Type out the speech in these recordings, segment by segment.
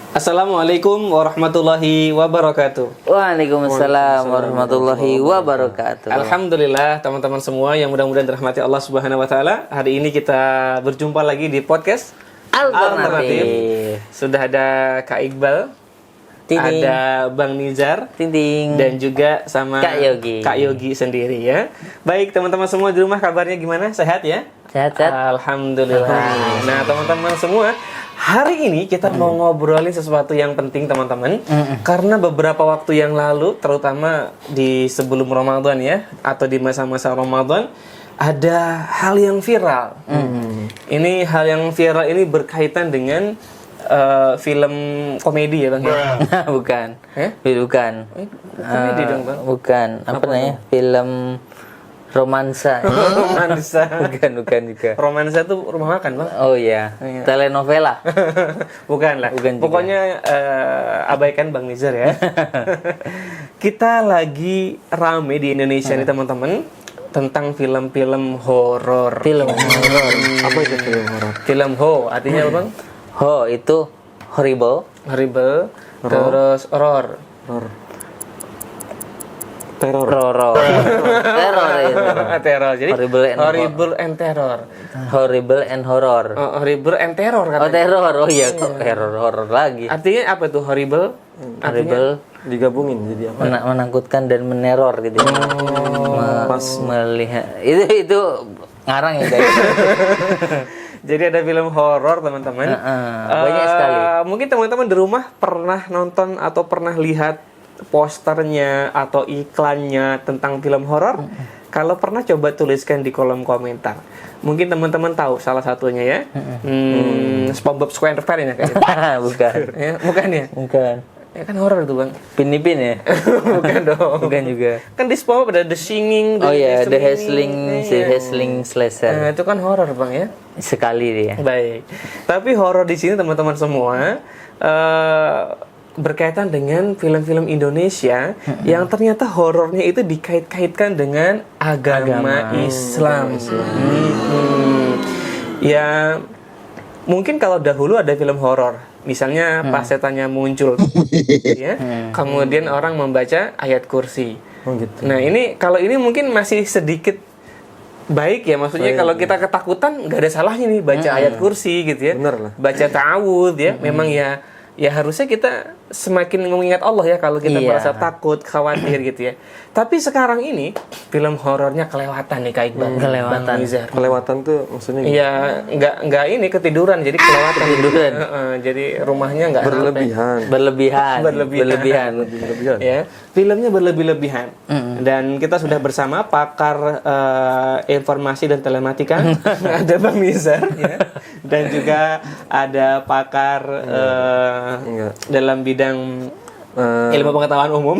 Assalamualaikum warahmatullahi wabarakatuh. Waalaikumsalam warahmatullahi wabarakatuh. Alhamdulillah teman-teman semua yang mudah-mudahan dirahmati Allah Subhanahu wa taala. Hari ini kita berjumpa lagi di podcast Alternatif. Sudah ada Kak Iqbal, Tiding. ada Bang Nizar, Tinting. dan juga sama Kak Yogi sendiri ya. Baik teman-teman semua di rumah, kabarnya gimana? Sehat ya? Sehat-sehat. Alhamdulillah. Nah teman-teman semua, hari ini kita mau ngobrolin sesuatu yang penting teman-teman. Karena beberapa waktu yang lalu, terutama di sebelum Ramadan ya, atau di masa-masa Ramadan, ada hal yang viral. Ini hal yang viral ini berkaitan dengan film komedi ya Bang ya? Bukan. Eh? Bukan. Komedi dong Bang. Bukan. Apa namanya? Film romansa. Romansa. bukan juga. Romansa tuh rumah makan Bang. Oh iya. Iya. Telenovela. Bukan lah. Bukan juga. Pokoknya abaikan Bang Nizar ya. Kita lagi rame di Indonesia nih teman-teman tentang film-film horor. Film horor. Apa itu film horor? Film ho artinya apa Bang? Ho itu horrible. Horrible. Terus horror. Teror. Teror itu. Teror. Jadi Horrible and terror. Horrible and horror. Horrible and terror Oh katanya. teror. Oh iya kok horror lagi. Artinya apa tuh horrible? Horrible Digabungin jadi apa? menakutkan dan meneror gitu. Melihat itu ngarang ya guys. Jadi ada film horor teman-teman. Banyak sekali. Mungkin teman-teman di rumah pernah nonton atau pernah lihat posternya atau iklannya tentang film horor. Kalau pernah coba tuliskan di kolom komentar. Mungkin teman-teman tahu salah satunya ya. SpongeBob SquarePants ya kayaknya. Bukan. Ya, bukan ya? Bukan. Ya kan horor tuh Bang. Pinipin ya? Bukan dong. Bukan juga. Kan di SpongeBob ada The Singing, Oh iya, The Swinging. Hessling Slasher. Nah, itu kan horor Bang ya. Sekali dia. Baik. Tapi horor di sini teman-teman semua berkaitan dengan film-film Indonesia yang ternyata horornya itu dikait-kaitkan dengan agama Islam. Ya mungkin kalau dahulu ada film horor, misalnya pas setannya muncul, ya, kemudian orang membaca ayat kursi. Oh gitu. Nah ini kalau ini mungkin masih sedikit baik ya, maksudnya kalau kita ketakutan nggak ada salahnya nih baca ayat kursi gitu ya. Bener lah. Baca ta'awudz ya. Memang ya harusnya kita semakin mengingat Allah ya kalau kita merasa takut, khawatir gitu ya. Tapi sekarang ini film horornya kelewatan nih Kak Iqbal. Kelewatan. Bang Nizar. Kelewatan tuh maksudnya Iya, nggak ini ketiduran, jadi kelewatan. Ketiduran. Jadi rumahnya nggak berlebihan. Berlebihan. Ya, filmnya berlebih-lebihan. Dan kita sudah bersama pakar informasi dan telematika, ada Bang Nizar, ya. Dan juga ada pakar dalam bidang ilmu pengetahuan umum.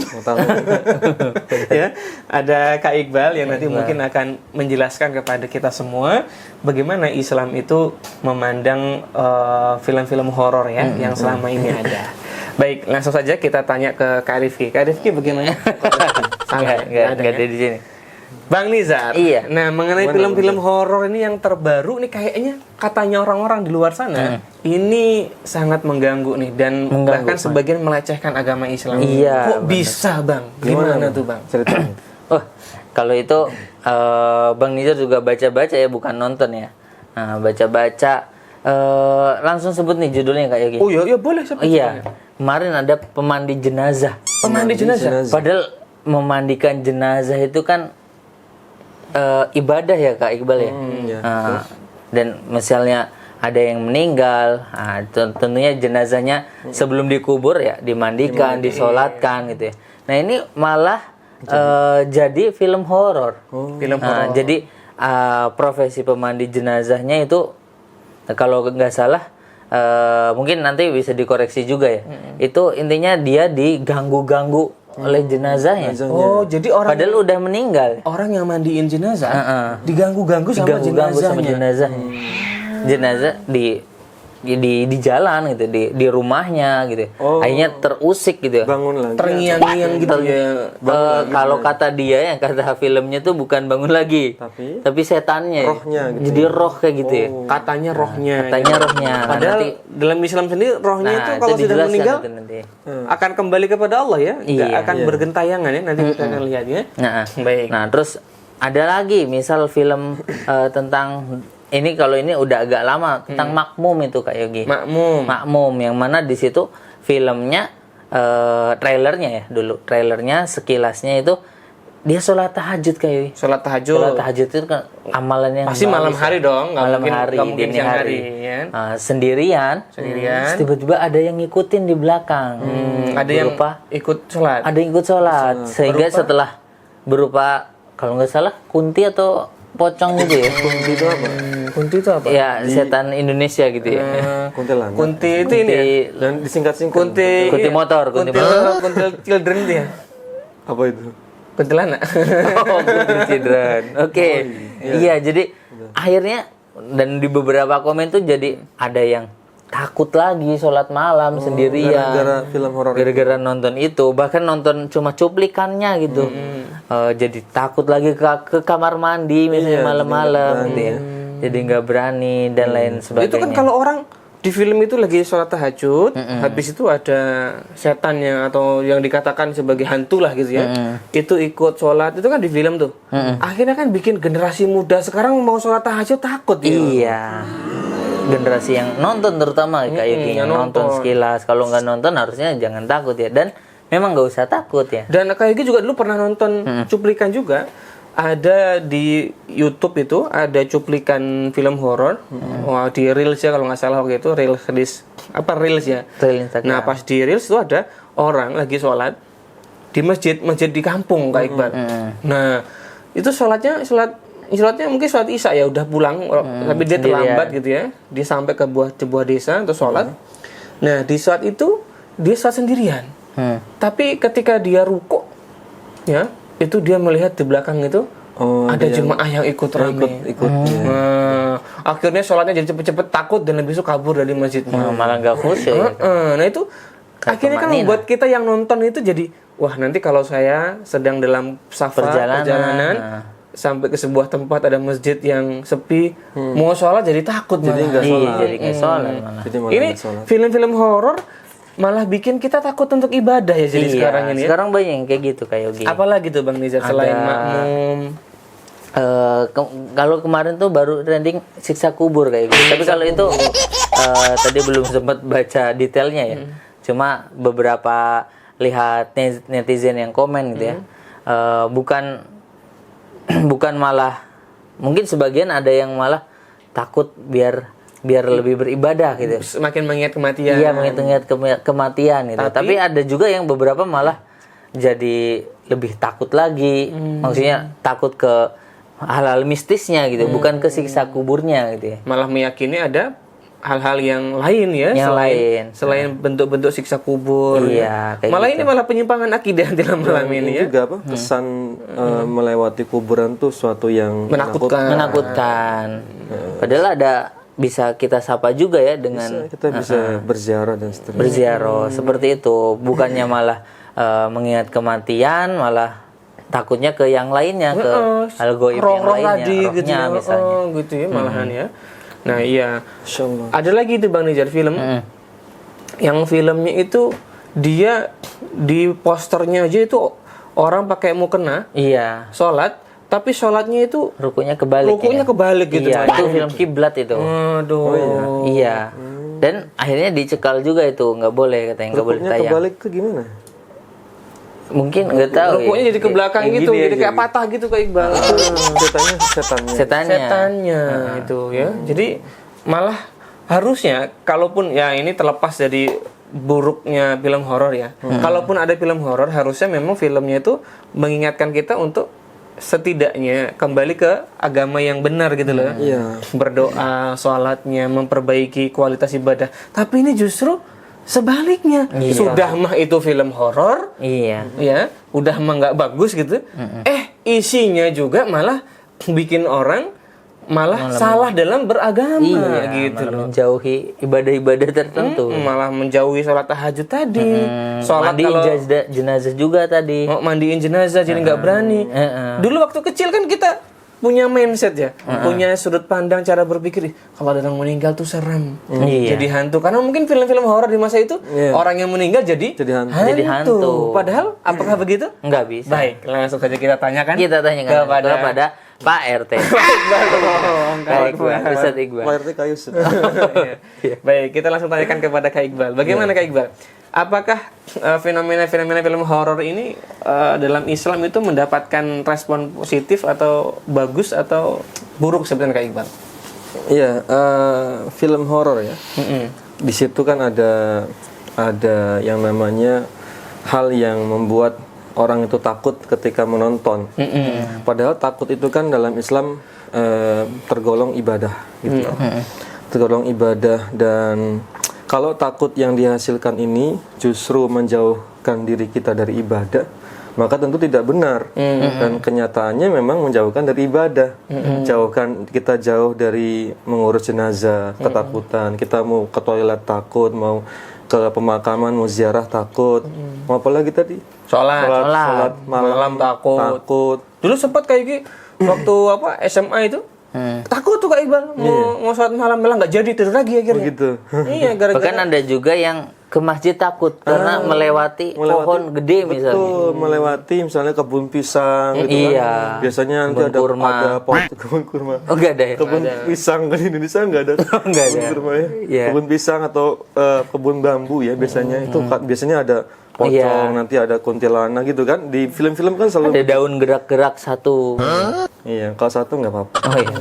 Ya, ada Kak Iqbal yang nanti mungkin akan menjelaskan kepada kita semua bagaimana Islam itu memandang film-film horor ya yang selama ini ada. Baik, langsung saja kita tanya ke Kak Rifki. Kak Rifki bagaimana? Enggak ada di sini. Bang Nizar. Iya. Nah, mengenai film-film horor ini yang terbaru nih kayaknya katanya orang-orang di luar sana ini sangat mengganggu nih dan bahkan sebagian melecehkan agama Islam. Iya, Kok bisa, Bang? Gimana tuh, Bang? Ceritanya. Oh, kalau itu Bang Nizar juga baca-baca ya, bukan nonton ya. Nah, baca-baca langsung sebut nih judulnya Kak Yogi. Oh iya, boleh sebut. Iya. Kemarin ada pemandi jenazah. Pemandi jenazah. Padahal memandikan jenazah itu kan ibadah ya Kak Iqbal ya. Dan misalnya ada yang meninggal, tentunya jenazahnya sebelum dikubur ya dimandikan, disolatkan gitu ya. Nah ini malah jadi film horor. Film horor. Jadi profesi pemandi jenazahnya itu kalau nggak salah mungkin nanti bisa dikoreksi juga ya. Itu intinya dia diganggu-ganggu oleh jenazahnya. Oh, jadi orang padahal udah meninggal. Orang yang mandiin jenazah diganggu-ganggu sama jenazahnya. Jenazah di jalan gitu, di rumahnya gitu. Oh. Akhirnya terusik gitu. Bangun lagi. Terngiang-ngiang gitu ya. Kalau kata dia, yang kata filmnya tuh bukan bangun lagi, tapi setannya. Rohnya gitu. Jadi roh kayak gitu ya. Katanya rohnya. Katanya rohnya. Nah, Padahal nanti- dalam Islam sendiri rohnya itu itu kalau sudah dijelaskan meninggal itu nanti. akan kembali kepada Allah ya, nggak Iya. akan bergentayangan ya. Nanti kita akan lihat ya. Nah, Baik. nah terus ada lagi misal film tentang ini, kalau ini udah agak lama, tentang Makmum itu Kak Yogi. Makmum yang mana di situ filmnya trailernya ya dulu. Trailernya sekilasnya itu dia sholat tahajud Kak Yogi. Sholat tahajud. Sholat tahajud itu kan amalan yang Pasti malam bagus, hari ya. dong, nggak Malam mungkin- hari, nggak mungkin dini siang hari. hari, ya. Sendirian. Terus tiba-tiba ada yang ngikutin di belakang. Ada yang ikut sholat. Ada yang ikut sholat. Sehingga setelah berupa, kalau nggak salah, kunti atau pocong gitu ya. Kunti itu apa? Kunti itu apa? Ya, setan Indonesia gitu ya. Kuntilanak. Kunti itu ini ya? Dan disingkat-singkat. Kunti motor, kunti Kuntil children itu ya? Apa itu? Kuntilanak. Oh, kunti children. Oke. Iya, jadi akhirnya dan di beberapa komen tuh jadi ada yang takut lagi sholat malam sendirian. Gara-gara film horor. Gara-gara nonton itu, bahkan nonton cuma cuplikannya gitu. Jadi takut lagi ke kamar mandi misalnya malam-malam gitu ya. Jadi nggak berani dan lain sebagainya. Itu kan kalau orang di film itu lagi sholat tahajud, habis itu ada setannya atau yang dikatakan sebagai hantu lah gitu ya. Itu ikut sholat, itu kan di film tuh. Akhirnya kan bikin generasi muda sekarang mau sholat tahajud takut ya. Iya. Generasi yang nonton terutama kayak Yogi, yang nonton sekilas. Kalau nggak nonton harusnya jangan takut ya. Dan memang nggak usah takut ya. Dan kayak gitu juga dulu pernah nonton cuplikan juga. Ada di YouTube itu ada cuplikan film horor. Wah, di Reels ya kalau nggak salah waktu itu Reels ya. Reel Instagram. Nah, pas di Reels itu ada orang lagi sholat di masjid di kampung Kak Iqbal. Nah, itu sholatnya mungkin sholat Isya ya udah pulang, tapi dia terlambat gitu ya. Dia sampai ke sebuah desa untuk sholat. Nah, di saat itu dia sholat sendirian. Tapi ketika dia rukuk ya, itu dia melihat di belakang itu ada jemaah yang ikut rame. Nah, akhirnya sholatnya jadi cepet-cepet, takut dan lebih suka kabur dari masjidnya. Malah nggak khusyuk ya. Nah itu akhirnya kan membuat kita yang nonton itu jadi, wah nanti kalau saya sedang dalam safar perjalanan sampai ke sebuah tempat ada masjid yang sepi, mau sholat jadi takut Jadi malah. nggak sholat. Iya, jadi nggak sholat malah. Jadi malah Ini nggak sholat. film-film horor malah bikin kita takut untuk ibadah ya jadi sekarang ini. Ya. Sekarang banyak yang kayak gitu kayak Yogi. Apalagi tuh Bang Nizar selain Makmum? Kalau kemarin tuh baru trending siksa kubur kayak gitu. Tapi kalau itu tadi belum sempat baca detailnya ya. Cuma beberapa lihat netizen yang komen gitu ya. Bukan malah, mungkin sebagian ada yang malah takut biar lebih beribadah gitu. Semakin mengingat kematian. Iya, mengingat kematian gitu. Tapi ada juga yang beberapa malah jadi lebih takut lagi. Maksudnya takut ke hal-hal mistisnya gitu, bukan ke siksa kuburnya gitu ya. Malah meyakini ada hal-hal yang lain ya, selain bentuk-bentuk siksa kubur. Iya, kayak malah gitu. ini malah penyimpangan akidah dalam malam ini ya. Juga apa? Kesan melewati kuburan tuh suatu yang Menakutkan. Padahal ada bisa kita sapa juga ya dengan kita bisa berziarah dan seterusnya. berziarah seperti itu, bukannya malah mengingat kematian, malah takutnya ke yang lainnya, ke hal goib yang roh-roh lainnya, tadi gitu rohnya ya. misalnya. Gitu ya malahan ya. Nah, iya. Insyaallah. Ada lagi itu Bang Nizar film. Yang filmnya itu dia di posternya aja itu orang pakai mukena, Iya. sholat, tapi sholatnya itu Rukunya kebalik. kebalik gitu. Iya, itu film kiblat itu. Aduh. Iya. Dan akhirnya dicekal juga itu, nggak boleh katanya, nggak boleh Rukuknya tayang. kebalik tuh gimana? Mungkin nggak tahu. Rukuknya jadi ke belakang Kayak gitu, gini jadi aja kayak patah gitu kayak Iqbal. Setannya Setannya. Setannya itu ya. Jadi malah harusnya kalaupun ya ini terlepas dari buruknya film horor ya. Kalaupun ada film horor harusnya memang filmnya itu mengingatkan kita untuk setidaknya kembali ke agama yang benar gitu loh. Iya. Berdoa, sholatnya, memperbaiki kualitas ibadah. Tapi ini justru sebaliknya. Sudah mah itu film horor, Iya. ya, udah mah nggak bagus gitu. Isinya juga malah bikin orang malah salah dalam beragama gitu malah loh. menjauhi ibadah-ibadah tertentu. Malah menjauhi sholat tahajud tadi, sholat Mandiin kalau jenazah juga tadi. mau mandiin jenazah jadi nggak berani. Dulu waktu kecil kan kita punya mindset ya, punya sudut pandang cara berpikir, kalau ada orang meninggal tuh serem, Iya. jadi hantu. Karena mungkin film-film horor di masa itu orang yang meninggal jadi hantu. Jadi hantu. Padahal apakah begitu? Nggak bisa. Baik, langsung saja kita tanyakan. Kita tanyakan kepada Pak RT. Baik, Ustaz Iqbal. Pak RT kayu Ustaz. Baik, kita langsung tanyakan kepada Kak Iqbal. Bagaimana Kak Iqbal? Apakah fenomena-fenomena film horor ini dalam Islam itu mendapatkan respon positif atau bagus atau buruk sebenarnya Kak Iqbal? Iya, film horor ya. Di situ kan ada yang namanya hal yang membuat orang itu takut ketika menonton. Padahal takut itu kan dalam Islam tergolong ibadah gitu. Tergolong ibadah, dan kalau takut yang dihasilkan ini justru menjauhkan diri kita dari ibadah, maka tentu tidak benar. Dan kenyataannya memang menjauhkan dari ibadah. Kita jauh dari mengurus jenazah, ketakutan. Kita mau ke toilet takut, mau ke pemakaman, mau ziarah takut. Mau apa lagi tadi? Sholat malam takut. Dulu sempat kayak gitu waktu SMA itu takut tuh Kak Iqbal mau sholat malam, malah nggak jadi, tidur lagi akhirnya. Begitu. Iya, gara-gara Bahkan ada juga yang ke masjid takut karena melewati pohon gede misalnya. Betul, melewati misalnya kebun pisang gitu Iya. kan. Biasanya nanti Kebun kurma. ada kebun kurma. Oh, enggak ada ya? Kebun pisang kan di Indonesia nggak ada. Nggak ada. Kebun kurma ya. Iya. Kebun pisang atau kebun bambu ya biasanya itu biasanya ada pocong, nanti ada kuntilanak gitu kan. Di film-film kan selalu Ada daun gerak-gerak satu. Iya, kalau satu nggak apa-apa. Oh iya.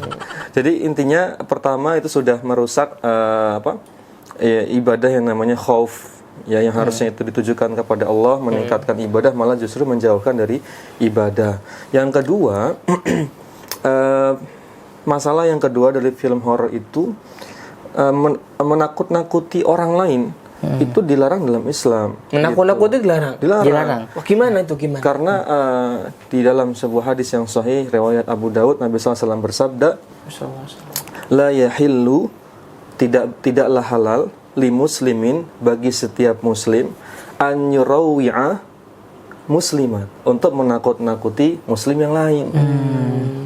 Jadi intinya pertama itu sudah merusak ibadah yang namanya khauf, ya, yang harusnya itu ditujukan kepada Allah, meningkatkan ibadah, malah justru menjauhkan dari ibadah. Yang kedua, masalah yang kedua dari film horor itu menakut-nakuti orang lain. Itu dilarang dalam Islam. menakut-nakuti dilarang. Dilarang. Wah, gimana itu gimana? Karena di dalam sebuah hadis yang sahih riwayat Abu Daud, Nabi SAW bersabda, la yahillu, tidaklah halal li muslimin, bagi setiap muslim, an yurawi'a muslimat, untuk menakut-nakuti muslim yang lain.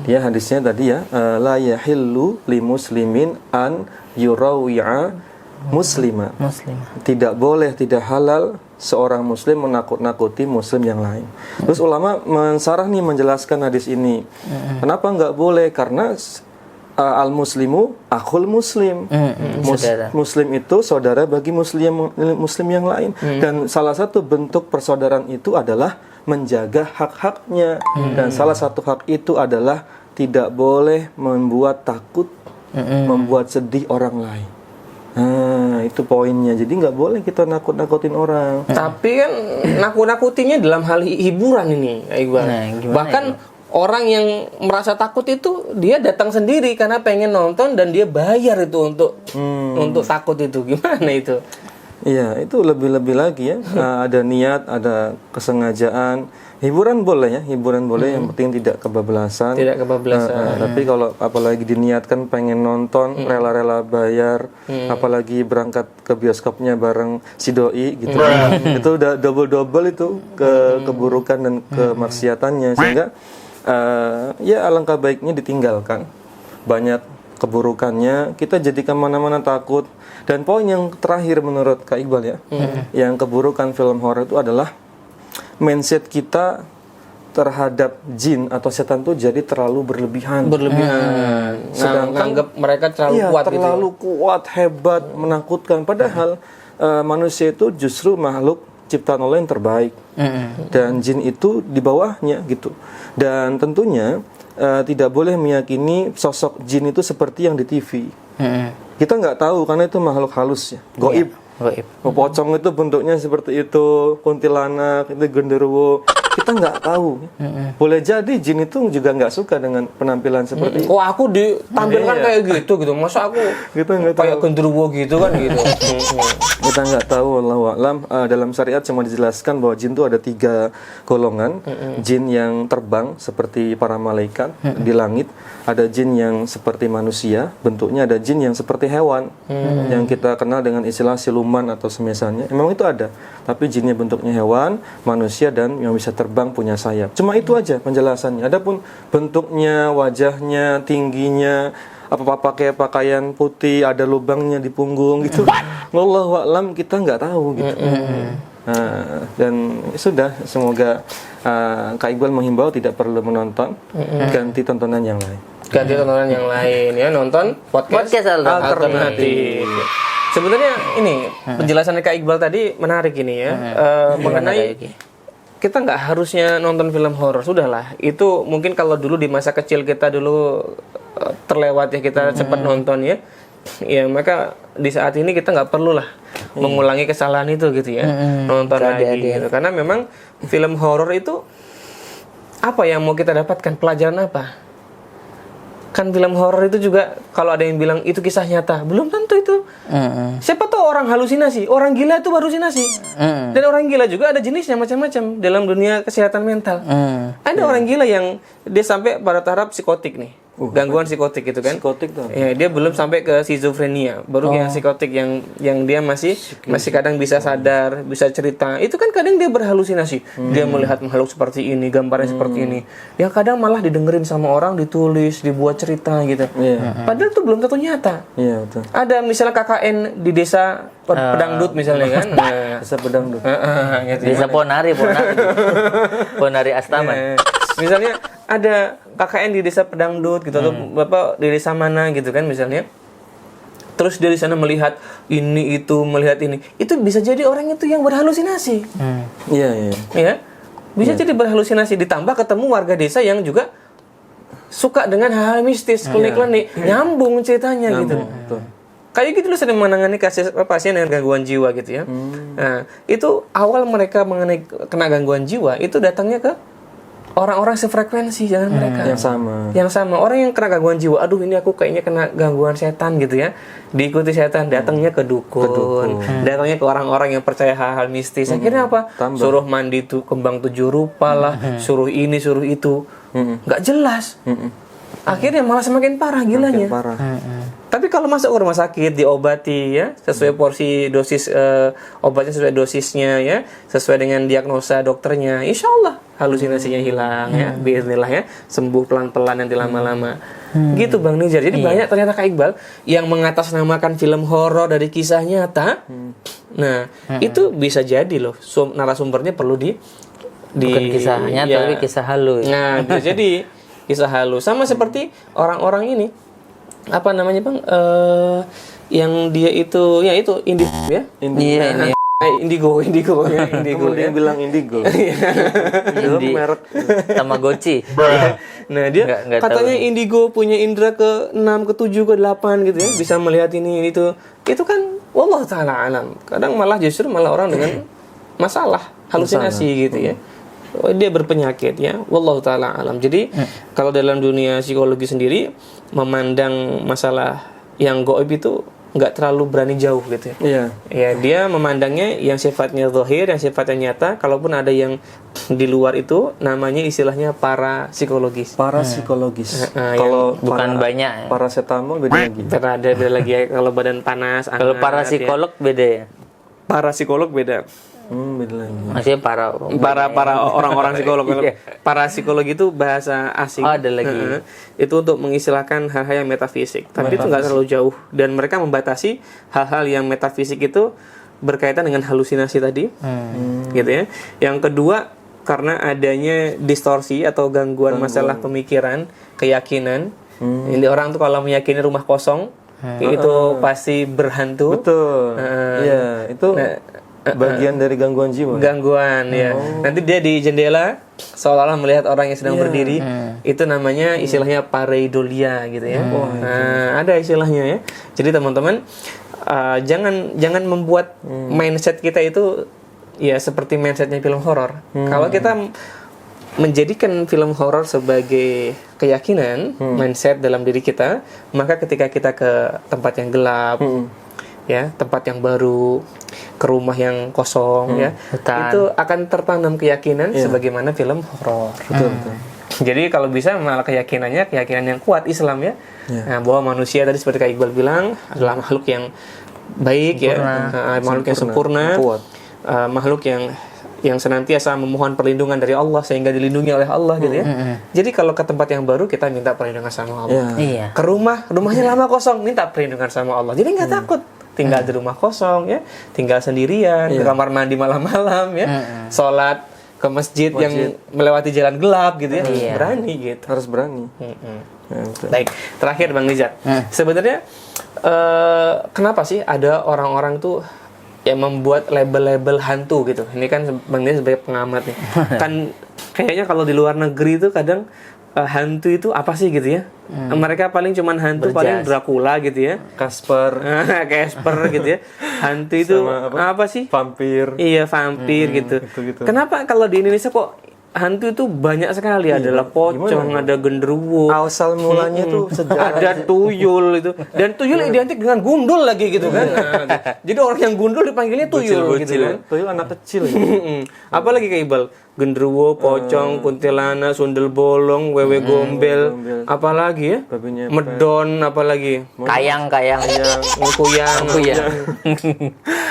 Ya, hadisnya tadi ya, la yahillu li muslimin an yurawi'a muslimat. Tidak boleh, tidak halal seorang muslim menakut-nakuti muslim yang lain. Terus ulama mensarah nih, menjelaskan hadis ini. Kenapa nggak boleh? Karena al-muslimu akhul muslim. Muslim itu saudara bagi muslim yang lain. Dan salah satu bentuk persaudaraan itu adalah menjaga hak-haknya. Dan salah satu hak itu adalah tidak boleh membuat takut, membuat sedih orang lain. Nah, itu poinnya. Jadi nggak boleh kita nakut-nakutin orang. Tapi kan nakut-nakutinya dalam hal hiburan ini, Kak Iqbal. Bahkan orang yang merasa takut itu dia datang sendiri karena pengen nonton dan dia bayar itu untuk takut itu. Gimana itu? Iya, itu lebih-lebih lagi ya. Ada niat, ada kesengajaan. Hiburan boleh ya, hiburan boleh, yang penting tidak kebablasan. Tidak kebablasan. Tapi kalau apalagi diniatkan pengen nonton, rela-rela bayar, apalagi berangkat ke bioskopnya bareng si doi gitu. Itu udah double-double itu keburukan dan kemaksiatannya, sehingga ya alangkah baiknya ditinggalkan. Banyak keburukannya, kita jadi kemana-mana takut. Dan poin yang terakhir menurut Kak Iqbal ya, yang keburukan film horor itu adalah mindset kita terhadap jin atau setan itu jadi terlalu berlebihan. Sedangkan anggap mereka terlalu kuat gitu. Terlalu kuat, hebat, menakutkan. Padahal manusia itu justru makhluk ciptaan Allah yang terbaik. Dan jin itu di bawahnya gitu. Dan tentunya tidak boleh meyakini sosok jin itu seperti yang di TV. Kita nggak tahu karena itu makhluk halus ya, goib. Pocong itu bentuknya seperti itu, kuntilanak itu genderuwo. kita nggak tahu. Boleh jadi jin itu juga nggak suka dengan penampilan seperti Oh, aku ditampilkan kayak gitu. Masa aku Kita nggak kayak genderuwo gitu kan gitu. kita nggak tahu. Wallahu a'lam. Dalam syariat cuma dijelaskan bahwa jin itu ada 3 golongan. Jin yang terbang seperti para malaikat di langit, ada jin yang seperti manusia bentuknya, ada jin yang seperti hewan yang kita kenal dengan istilah siluman atau semisalnya. Memang itu ada, tapi jinnya bentuknya hewan, manusia, dan yang bisa terbang punya sayap. Cuma itu aja penjelasannya. Adapun bentuknya, wajahnya, tingginya, apa pakai pakaian putih, ada lubangnya di punggung gitu, wallahu a'lam, kita nggak tahu gitu. Dan sudah, semoga Kak Iqbal menghimbau tidak perlu menonton, ganti tontonan yang lain. Ganti tontonan yang lain ya, nonton podcast alternatif. Sebenarnya ini penjelasan Kak Iqbal tadi menarik ini ya, mengenai kita nggak harusnya nonton film horor. Sudahlah, itu mungkin kalau dulu di masa kecil kita dulu terlewat ya, kita sempat nonton ya. Ya maka di saat ini kita nggak perlu lah mengulangi kesalahan itu gitu ya, nonton lagi gitu. Karena memang film horor itu apa yang mau kita dapatkan, pelajaran apa? Kan film horor itu juga kalau ada yang bilang itu kisah nyata, belum tentu itu. Siapa tahu orang halusinasi, orang gila itu halusinasi. Dan orang gila juga ada jenisnya macam-macam dalam dunia kesehatan mental. Ada orang gila yang dia sampai pada tahap psikotik nih. Gangguan psikotik gitu kan. Psikotik tuh. Ya, dia belum sampai ke skizofrenia, baru yang psikotik yang dia masih kadang bisa sadar, bisa cerita. Itu kan kadang dia berhalusinasi. Dia melihat makhluk seperti ini, gambarnya seperti ini. Yang kadang malah didengerin sama orang, ditulis, dibuat cerita gitu. Padahal itu belum tentu nyata. Iya, betul. Ada misalnya KKN di desa Pedangdut misalnya kan. Desa Pedangdut. Gitu. Desa Ponari Astaman. Misalnya ada KKN di desa Pedangdut gitu, atau bapak di desa mana gitu kan misalnya. Terus dia di sana melihat ini itu, melihat ini. Itu bisa jadi orang itu yang berhalusinasi. Iya. Ya. Bisa jadi berhalusinasi, ditambah ketemu warga desa yang juga suka dengan hal mistis, klinik-klinik, nyambung ceritanya gitu. Betul. Kayak gitu loh, sering menangani kasus pasien dengan gangguan jiwa gitu ya. Nah, itu awal mereka mengenai kena gangguan jiwa itu datangnya ke orang-orang sefrekuensi dengan mereka. Yang sama. Orang yang kena gangguan jiwa, aduh ini aku kayaknya kena gangguan setan gitu ya. Diikuti setan, datangnya ke dukun. Datangnya ke orang-orang yang percaya hal-hal mistis. Akhirnya apa? Suruh mandi tuh kembang 7 rupa lah, suruh ini, suruh itu. Nggak jelas. Akhirnya malah semakin parah gilanya. Tapi kalau masuk ke rumah sakit, diobati ya, sesuai porsi dosis obatnya, sesuai dosisnya ya, sesuai dengan diagnosa dokternya, insya Allah halusinasinya hilang ya, bismillah ya, sembuh pelan-pelan nanti lama-lama. Gitu Bang Nizar. Jadi banyak ternyata Kak Iqbal yang mengatasnamakan film horor dari kisah nyata. Nah, itu bisa jadi loh, narasumbernya perlu bukan kisah nyata, tapi kisah halus. Nah, bisa jadi kisah halus. Sama seperti orang-orang ini, apa namanya Bang, yang dia itu ya itu indigo ya. Indigo ya, indigo ya. Dia bilang indigo. Merek Tamagotchi. Nah, dia nggak katanya tahu. indigo punya indera ke-6, ke-7, ke-8 gitu ya, bisa melihat ini itu. Itu kan wallahu taala alam. Kadang justru orang dengan masalah halusinasi gitu ya. Dia berpenyakit ya, wallahu taala alam. Jadi kalau dalam dunia psikologi sendiri memandang masalah yang gaib itu nggak terlalu berani jauh gitu ya. Iya. Ya, dia memandangnya yang sifatnya zahir, yang sifatnya nyata. Kalaupun ada yang di luar itu, namanya istilahnya parapsikologis. Parapsikologis. Kalau bukan banyak. Paracetamol beda lagi. Beda lagi ya. Kalau badan panas, kalau parapsikolog ya. Beda ya. Parapsikolog beda. Beda lagi. Maksudnya para orang-orang psikolog. Parapsikolog itu bahasa asing. Oh, ada lagi. Itu untuk mengistilahkan hal-hal yang metafisik. Tapi itu nggak terlalu jauh. Dan mereka membatasi hal-hal yang metafisik itu berkaitan dengan halusinasi tadi. Gitu ya. Yang kedua, karena adanya distorsi atau gangguan masalah pemikiran, keyakinan. Jadi orang tuh kalau meyakini rumah kosong, itu pasti berhantu. Betul. Iya, itu bagian dari gangguan jiwa. Gangguan ya. Nanti dia di jendela seolah-olah melihat orang yang sedang berdiri. Itu namanya istilahnya pareidolia gitu ya. Ada istilahnya ya. Jadi teman-teman jangan membuat mindset kita itu ya seperti mindsetnya film horor. Kalau kita menjadikan film horor sebagai keyakinan, mindset dalam diri kita, maka ketika kita ke tempat yang gelap, ya, tempat yang baru, ke rumah yang kosong, ya, Hutan. itu akan tertanam keyakinan sebagaimana film horor. Betul. Jadi kalau bisa malah keyakinan yang kuat Islam ya, nah, bahwa manusia tadi seperti Kak Iqbal bilang adalah makhluk yang baik makhluk yang sempurna, kuat. Makhluk yang senantiasa memohon perlindungan dari Allah sehingga dilindungi oleh Allah gitu ya. Jadi kalau ke tempat yang baru kita minta perlindungan sama Allah. Iya. Ke rumahnya lama kosong, minta perlindungan sama Allah. Jadi nggak takut tinggal di rumah kosong ya, tinggal sendirian, ke kamar mandi malam-malam ya, sholat ke masjid yang melewati jalan gelap gitu ya, berani gitu. Harus berani. Ya, betul. Baik, terakhir Bang Nizar, sebenarnya kenapa sih ada orang-orang tuh yang membuat label-label hantu gitu? Ini kan Bang Nizar sebagai pengamat nih, kan kayaknya kalau di luar negeri itu kadang hantu itu apa sih gitu ya? Mereka paling cuman hantu paling Dracula gitu ya, Casper, gitu ya. Hantu itu apa sih? vampir. Iya, vampir gitu. Kenapa kalau di Indonesia kok hantu itu banyak sekali? Adalah pocong, ada genderuwo. Asal mulanya tuh sejarah. Ada tuyul itu. Dan tuyul identik dengan gundul lagi gitu kan. Nah, jadi orang yang gundul dipanggilnya tuyul gitu kan. Tuyul anak kecil. Apalagi Kak Iqbal? Genderuwo, pocong, kuntilanak, sundel bolong, wewe gombel, apalagi ya? Babi ngepet. Medon, apalagi? Kayang.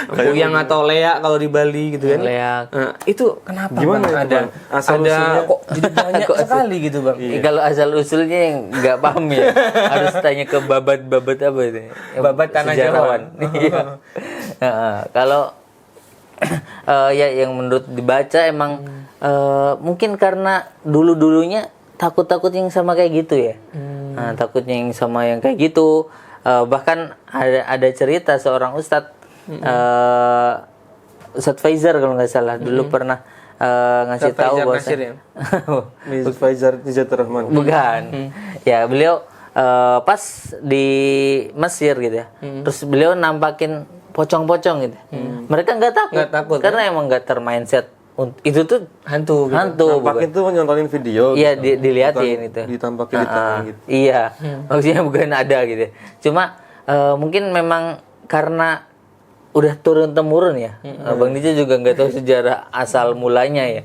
Kuyang atau leak kalau di Bali gitu kan. Leak. Nah, itu kenapa Gimana Bang? itu, Ada Bang? Asal usulnya? kok jadi banyak sekali gitu Bang. Kalau asal usulnya yang nggak paham ya, harus tanya ke babat apa itu? Babat Tanah Sejarawan. Iya. Kalau ya yang menurut dibaca emang mungkin karena dulunya takut yang sama kayak gitu ya. Nah, takutnya yang sama yang kayak gitu. Bahkan ada cerita seorang ustadz, Ustadz Faizar kalau nggak salah dulu pernah ngasih Ustadz tahu Faizar bahwa Nasir ya? Ustadz Faizar Nijatul Rahman. bukan. Ya beliau pas di Mesir gitu ya. Terus beliau nampakin pocong-pocong gitu. Mereka nggak takut karena emang nggak termindset itu tuh Hantu gitu. Nampakin tuh nyontonin video. Iya, gitu. diliatin Bukan itu. Ditampakin di tangan gitu. Iya, maksudnya bukan ada gitu. Cuma mungkin memang karena udah turun temurun ya. Bang Nija juga nggak tahu sejarah asal mulanya ya.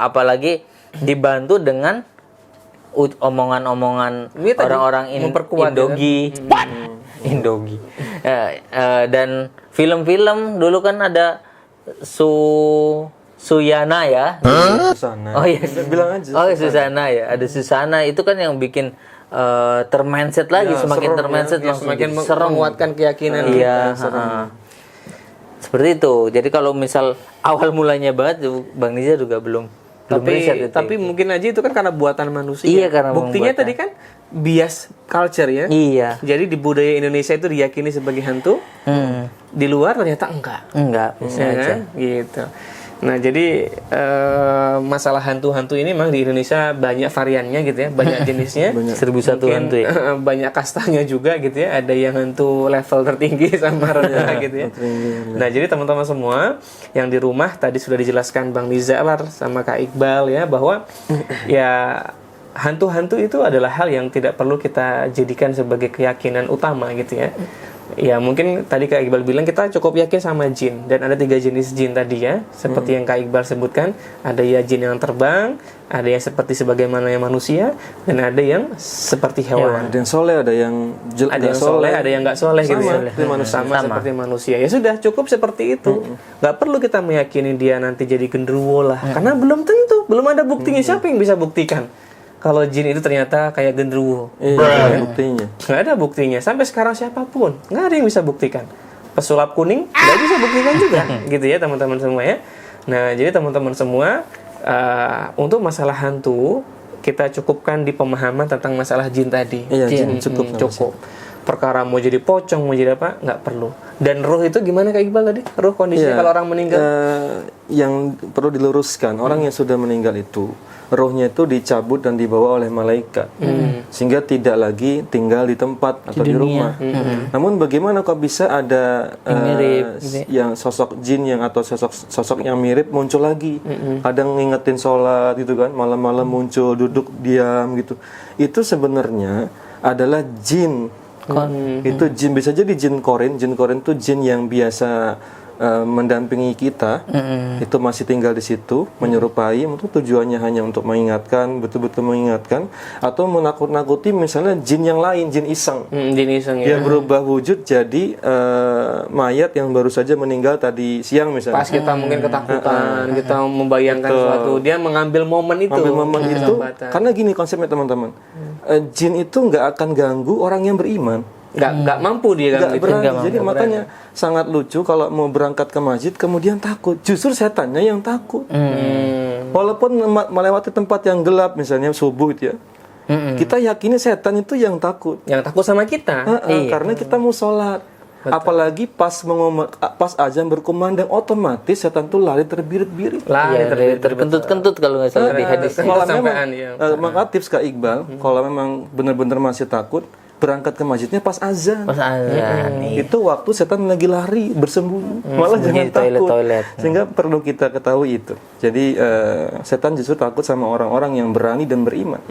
Apalagi dibantu dengan omongan-omongan Ini tadi orang-orang memperkuat Indogi. Indogi. Dan film-film dulu kan ada Suyana ya. Susana. Oh iya, Bilang aja. Oh, Susana ya. Ada Susana itu kan yang bikin termindset lagi, semakin serem termindset Ya, langsung semakin jadi serem. menguatkan keyakinan Iya, kita. seperti itu. Jadi kalau misal awal mulanya banget, Bang Niza juga belum riset itu. Tapi mungkin aja itu kan karena buatan manusia. Iya, karena buktinya buatan. tadi kan bias culture ya. Iya. Jadi di budaya Indonesia itu diyakini sebagai hantu, di luar ternyata enggak. Bisa Ya aja. kan? Gitu. Nah, jadi masalah hantu-hantu ini memang di Indonesia banyak variannya gitu ya, banyak jenisnya. 1001 Mungkin, hantu ya. banyak kastanya juga gitu ya. Ada yang hantu level tertinggi sama rendah gitu ya. Nah, jadi teman-teman semua yang di rumah tadi sudah dijelaskan Bang Nizar sama Kak Iqbal ya, bahwa ya hantu-hantu itu adalah hal yang tidak perlu kita jadikan sebagai keyakinan utama gitu ya. Ya mungkin tadi Kak Iqbal bilang kita cukup yakin sama jin, dan ada 3 jenis jin tadi ya, seperti yang Kak Iqbal sebutkan. Ada ya jin yang terbang, ada yang seperti sebagaimana yang manusia, dan ada yang seperti hewan. Ada yang soleh, ada yang Ada yang soleh, ada yang nggak soleh gitu ya. seperti manusia. Sama seperti manusia. Ya sudah, cukup seperti itu. Nggak perlu kita meyakini dia nanti jadi genderuwo lah, karena belum tentu, belum ada buktinya. Siapa yang bisa buktikan kalau jin itu ternyata kayak genderuwo? Iya, buktinya. Nggak ada buktinya. Sampai sekarang siapapun nggak ada yang bisa buktikan. Pesulap kuning nggak bisa buktikan juga, gitu ya teman-teman semua ya. Nah, jadi teman-teman semua, untuk masalah hantu kita cukupkan di pemahaman tentang masalah jin tadi. Iya, Jin cukup. cukup. perkara mau jadi pocong, mau jadi apa, nggak perlu. Dan ruh itu gimana Kak Iqbal tadi? Ruh kondisinya kalau orang meninggal? Yang perlu diluruskan, orang yang sudah meninggal itu rohnya itu dicabut dan dibawa oleh malaikat, sehingga tidak lagi tinggal di tempat atau di rumah. Namun bagaimana kok bisa ada yang sosok jin yang atau sosok yang mirip muncul lagi? Kadang ngingetin sholat gitu kan, malam-malam muncul duduk diam gitu. Itu sebenarnya adalah jin. Itu jin, bisa jadi jin korin. Jin korin itu jin yang biasa mendampingi kita, itu masih tinggal di situ, menyerupai, untuk tujuannya hanya untuk mengingatkan, betul-betul mengingatkan, atau menakut-nakuti misalnya jin yang lain, jin iseng. Jin iseng ya. Dia berubah wujud jadi mayat yang baru saja meninggal tadi siang misalnya. Pas kita mungkin ketakutan, kita membayangkan sesuatu, dia mengambil momen itu. Karena gini konsepnya teman-teman, jin itu nggak akan ganggu orang yang beriman. Nggak mampu dia nggak berani. Jadi makanya sangat lucu kalau mau berangkat ke masjid kemudian takut. Justru setannya yang takut. Walaupun melewati tempat yang gelap misalnya subuh gitu ya. Kita yakini setan itu yang takut. Yang takut sama kita. Karena kita mau sholat. Betul. Apalagi pas azan berkumandang, otomatis setan tuh lari terbirit-birit. Lari terkentut-kentut kalau nggak salah di hadis. Kalau memang, maka tips Kak Iqbal, kalau memang benar-benar masih takut, berangkat ke masjidnya pas azan. Itu waktu setan lagi lari bersembunyi, malah jangan takut. Sehingga perlu kita ketahui itu. Jadi setan justru takut sama orang-orang yang berani dan beriman.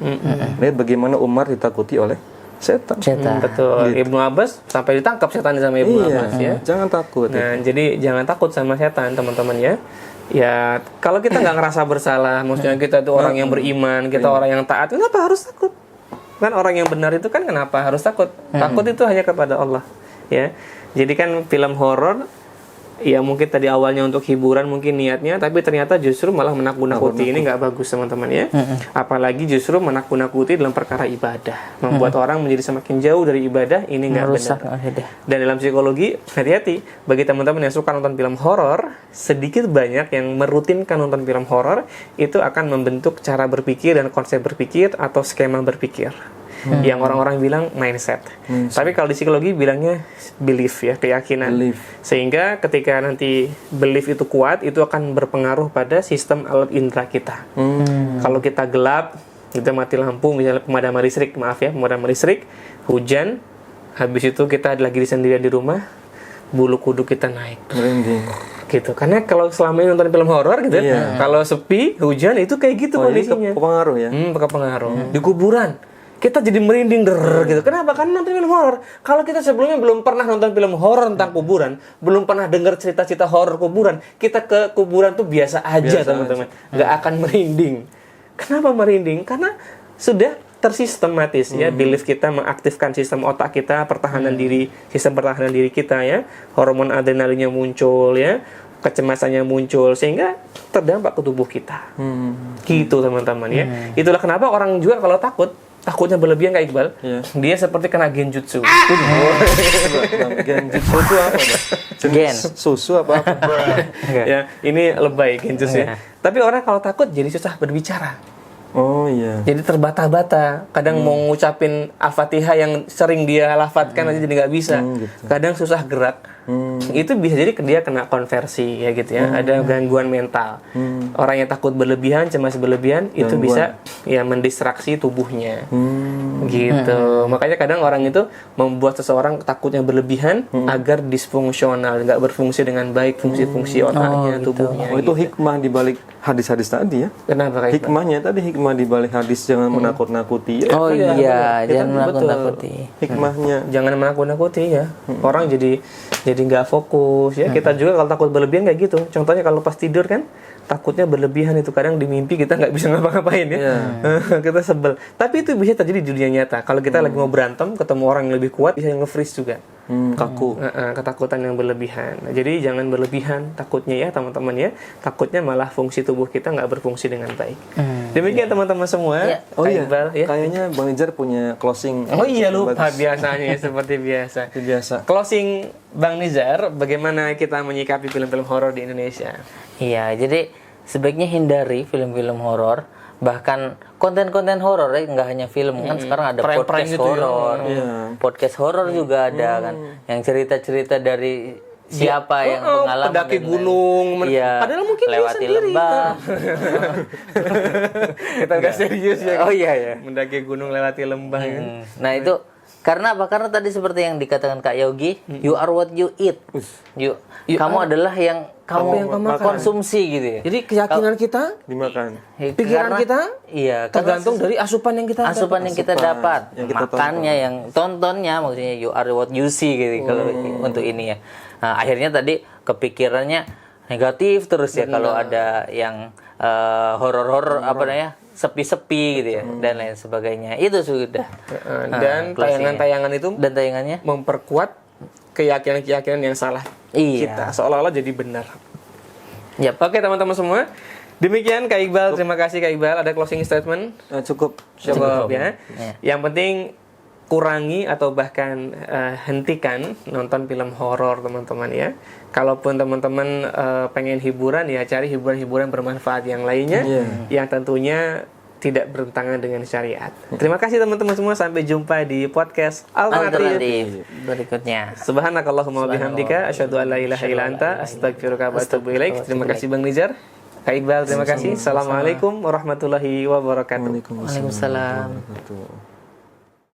Lihat bagaimana Umar ditakuti oleh setan. Betul. Gitu. Ibnu Abbas sampai ditangkap setan sama Ibnu Abbas ya. Jangan takut. Nah, jadi jangan takut sama setan teman-teman ya. Ya kalau kita nggak ngerasa bersalah, maksudnya kita itu orang yang beriman, kita orang yang taat, kenapa harus takut? Kan orang yang benar itu kan kenapa harus takut? Takut itu hanya kepada Allah, ya. Jadi kan film horor, ya mungkin tadi awalnya untuk hiburan mungkin niatnya, tapi ternyata justru malah menakut-nakuti. Ini nggak bagus teman-teman ya. Apalagi justru menakut-nakuti dalam perkara ibadah, membuat orang menjadi semakin jauh dari ibadah. Ini nggak benar. Dan dalam psikologi, hati-hati bagi teman-teman yang suka nonton film horor, sedikit banyak yang merutinkan nonton film horor itu akan membentuk cara berpikir dan konsep berpikir atau skema berpikir. Yang orang-orang bilang mindset. Tapi kalau di psikologi bilangnya belief ya, keyakinan. Sehingga ketika nanti belief itu kuat, itu akan berpengaruh pada sistem alat indera kita. Kalau kita gelap, kita mati lampu, misalnya pemadam listrik, hujan, habis itu kita lagi sendirian di rumah, bulu kuduk kita naik. Gitu. Karena kalau selama ini nonton film horor gitu, kalau sepi, hujan itu kayak gitu kondisinya. Kepengaruh ya. Kepengaruh. Di kuburan kita jadi merinding gitu. Kenapa? Karena nonton film horor. Kalau kita sebelumnya belum pernah nonton film horor tentang kuburan, belum pernah dengar cerita-cerita horor kuburan, kita ke kuburan tuh biasa aja teman-teman. Nggak akan merinding. Kenapa merinding? Karena sudah tersistematis ya, belief kita mengaktifkan sistem otak kita, sistem pertahanan diri kita ya, hormon adrenalinnya muncul ya, kecemasannya muncul sehingga terdampak ke tubuh kita. Gitu teman-teman ya. Itulah kenapa orang juga kalau takutnya berlebihan Kak Iqbal, dia seperti kena genjutsu. Genjutsu itu apa? Gen. Susu apa? Ya, ini lebay genjutsu ya. Tapi orang kalau takut jadi susah berbicara. Oh iya. Jadi terbata-bata. Kadang mau ngucapin Al-Fatihah yang sering dia lafadzkan aja jadi nggak bisa. Gitu. Kadang susah gerak. Itu bisa jadi dia kena konversi ya gitu ya. Ada gangguan mental. Orang yang takut berlebihan, cemas berlebihan, itu bisa ya mendistraksi tubuhnya. Gitu. Makanya kadang orang itu membuat seseorang takutnya berlebihan agar disfungsional, nggak berfungsi dengan baik fungsi-fungsi otaknya, tubuhnya. Itu hikmah di balik hadis-hadis tadi ya. Kenapa Kak Iqbal? Hikmah di balik hadis jangan menakut-nakuti. Jangan menakut-nakuti. Hikmahnya jangan menakut-nakuti ya. Orang jadi nggak fokus ya. Kita juga kalau takut berlebihan kayak gitu. Contohnya kalau pas tidur kan takutnya berlebihan itu, kadang di mimpi kita nggak bisa ngapa-ngapain ya. Kita sebel. Tapi itu bisa terjadi di dunia nyata. Kalau kita lagi mau berantem, ketemu orang yang lebih kuat, bisa nge-freeze juga. Kaku. Ketakutan yang berlebihan. Nah, jadi jangan berlebihan takutnya ya teman-teman ya. Takutnya malah fungsi tubuh kita nggak berfungsi dengan baik. Demikian teman-teman semua. Iqbal, ya. Kayaknya Bang Nizar punya closing. Oh iya, lupa biasanya seperti biasa. Closing Bang Nizar, bagaimana kita menyikapi film-film horor di Indonesia? Iya, jadi sebaiknya hindari film-film horor. bahkan konten-konten horor ya, nggak hanya film kan sekarang ada Prank-prank podcast gitu ya. horor, podcast horor juga ada kan, yang cerita-cerita dari siapa yang pengalaman pendaki dan gunung, iya, padahal mungkin dia lewati sendiri. lembah. Kita udah serius ya. Oh iya ya. Mendaki gunung lewati lembah kan. Nah itu karena apa? Karena tadi seperti yang dikatakan Kak Yogi, you are what you eat. Kamu adalah yang kamu konsumsi gitu ya. Jadi keyakinan kita, Dimakan. pikiran kita, iya, tergantung dari asupan yang kita asupan yang kita dapat, yang kita makannya, yang tontonnya, maksudnya you are what you see gitu kalau untuk ini ya. Nah, akhirnya tadi kepikirannya negatif terus ya kalau ada yang horor-horor apa namanya sepi-sepi gitu ya dan lain sebagainya itu sudah. Dan tayangan-tayangan itu Dan tayangannya memperkuat keyakinan-keyakinan yang salah Iya. kita, seolah-olah jadi benar. Yap. Oke teman-teman semua, demikian Kak Iqbal. Terima kasih Kak Iqbal. Ada closing statement? Cukup. Cukup ya. Iya. Yang penting kurangi atau bahkan hentikan nonton film horor teman-teman ya. Kalaupun teman-teman pengen hiburan ya cari hiburan-hiburan bermanfaat yang lainnya yang tentunya tidak bertentangan dengan syariat. Terima kasih teman-teman semua, sampai jumpa di podcast alternatif berikutnya. Subhanakallahumma wabihamdika asyhadu an la ilaha illa anta astaghfiruka wa atubu ilaik. Terima kasih Bang Nizar. Kak Iqbal, terima kasih. Assalamualaikum warahmatullahi wabarakatuh. Waalaikumsalam. Wabarakatuh.